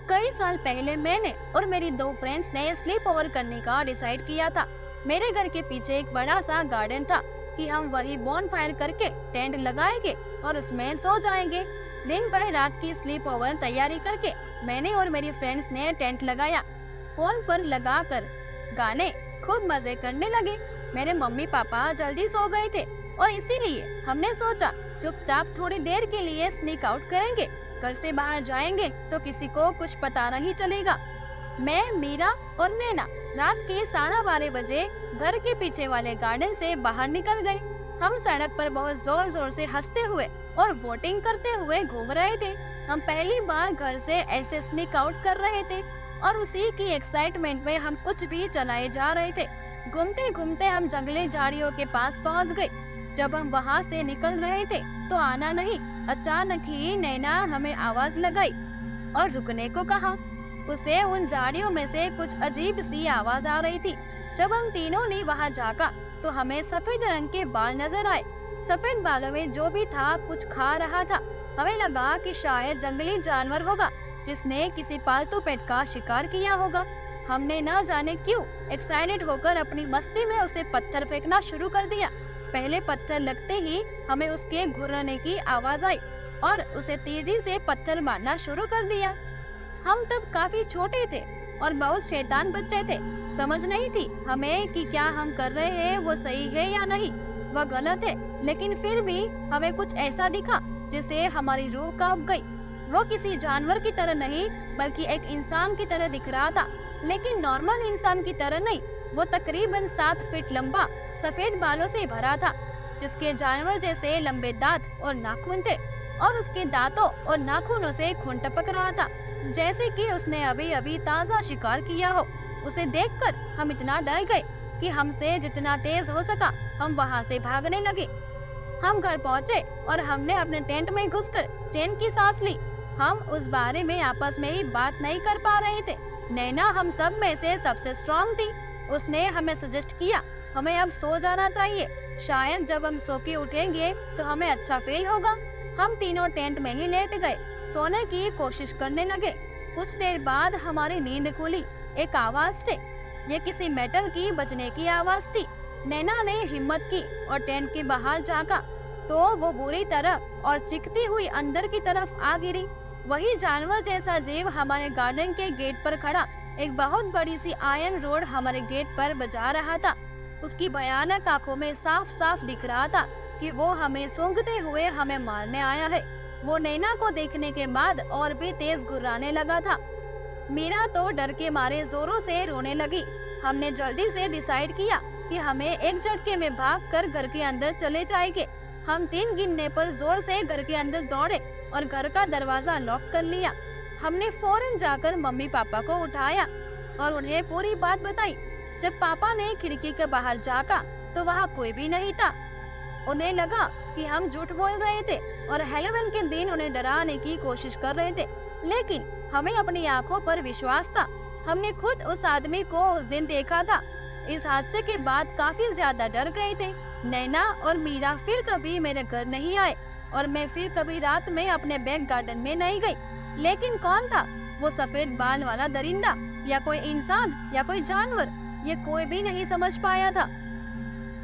कई साल पहले मैंने और मेरी दो फ्रेंड्स ने स्लीप ओवर करने का डिसाइड किया था। मेरे घर के पीछे एक बड़ा सा गार्डन था कि हम वही बॉन फायर करके टेंट लगाएंगे और उसमें सो जाएंगे। दिन भर रात की स्लीप ओवर तैयारी करके मैंने और मेरी फ्रेंड्स ने टेंट लगाया। फोन पर लगाकर गाने खूब मजे करने लगे। मेरे मम्मी पापा जल्दी सो गए थे और इसीलिए हमने सोचा चुपचाप थोड़ी देर के लिए स्नीक आउट करेंगे। घर से बाहर जाएंगे तो किसी को कुछ पता नहीं चलेगा। मैं, मीरा और नैना रात के 12:30 बजे घर के पीछे वाले गार्डन से बाहर निकल गए। हम सड़क पर बहुत जोर जोर से हंसते हुए और वोटिंग करते हुए घूम रहे थे। हम पहली बार घर से ऐसे स्नीक आउट कर रहे थे और उसी की एक्साइटमेंट में हम कुछ भी चलाए जा रहे थे। घूमते घूमते हम जंगली झाड़ियों के पास पहुंच गए। जब हम वहां से निकल रहे थे तो आना नहीं, अचानक ही नैना हमें आवाज लगाई और रुकने को कहा। उसे उन झाड़ियों में से कुछ अजीब सी आवाज आ रही थी। जब हम तीनों ने वहां झांका तो हमें सफेद रंग के बाल नजर आए। सफेद बालों में जो भी था कुछ खा रहा था। हमें लगा कि शायद जंगली जानवर होगा जिसने किसी पालतू पेट का शिकार किया होगा। हमने न जाने क्यों एक्साइटेड होकर अपनी मस्ती में उसे पत्थर फेंकना शुरू कर दिया। पहले पत्थर लगते ही हमें उसके घुर्रने की आवाज आई और उसे तेजी से पत्थर मारना शुरू कर दिया। हम तब काफी छोटे थे और बहुत शैतान बच्चे थे। समझ नहीं थी हमें कि क्या हम कर रहे हैं वो सही है या नहीं, वह गलत है। लेकिन फिर भी हमें कुछ ऐसा दिखा जिससे हमारी रूह कांप गई। वो किसी जानवर की तरह नहीं बल्कि एक इंसान की तरह दिख रहा था, लेकिन नॉर्मल इंसान की तरह नहीं। वो तकरीबन 7 फीट लंबा, सफेद बालों से भरा था, जिसके जानवर जैसे लंबे दांत और नाखून थे और उसके दांतों और नाखूनों से खून टपक रहा था, जैसे कि उसने अभी अभी ताजा शिकार किया हो। उसे देखकर हम इतना डर गए कि हमसे जितना तेज हो सका हम वहां से भागने लगे। हम घर पहुंचे और हमने अपने टेंट में घुसकर चैन की सांस ली। हम उस बारे में आपस में ही बात नहीं कर पा रहे थे। नैना हम सब में से सबसे स्ट्रांग थी। उसने हमें सजेस्ट किया हमें अब सो जाना चाहिए, शायद जब हम सो के उठेंगे तो हमें अच्छा फील होगा। हम तीनों टेंट में ही लेट गए, सोने की कोशिश करने लगे। कुछ देर बाद हमारी नींद खुली। एक आवाज से, ये किसी मेटल की बजने की आवाज थी। नैना ने हिम्मत की और टेंट के बाहर झांका तो वो बुरी तरह और चिकती हुई अंदर की तरफ आ गिरी। वही जानवर जैसा जीव हमारे गार्डन के गेट पर खड़ा एक बहुत बड़ी सी आयरन रोड हमारे गेट पर बजा रहा था। उसकी भयानक आंखों में साफ साफ दिख रहा था कि वो हमें सूंघते हुए हमें मारने आया है। वो नैना को देखने के बाद और भी तेज गुर्राने लगा था। मीरा तो डर के मारे जोरों से रोने लगी। हमने जल्दी से डिसाइड किया कि हमें एक झटके में भागकर घर के अंदर चले जाएंगे। हम 3 गिनने पर जोर से घर के अंदर दौड़े और घर का दरवाजा लॉक कर लिया। हमने फौरन जाकर मम्मी पापा को उठाया और उन्हें पूरी बात बताई। जब पापा ने खिड़की के बाहर झांका तो वहाँ कोई भी नहीं था। उन्हें लगा कि हम झूठ बोल रहे थे और हैलोवीन के दिन उन्हें डराने की कोशिश कर रहे थे, लेकिन हमें अपनी आंखों पर विश्वास था। हमने खुद उस आदमी को उस दिन देखा था। इस हादसे के बाद काफी ज्यादा डर गए थे। नैना और मीरा फिर कभी मेरे घर नहीं आए और मैं फिर कभी रात में अपने बैक गार्डन में नहीं गई। लेकिन कौन था वो सफेद बाल वाला दरिंदा, या कोई इंसान या कोई जानवर, ये कोई भी नहीं समझ पाया था।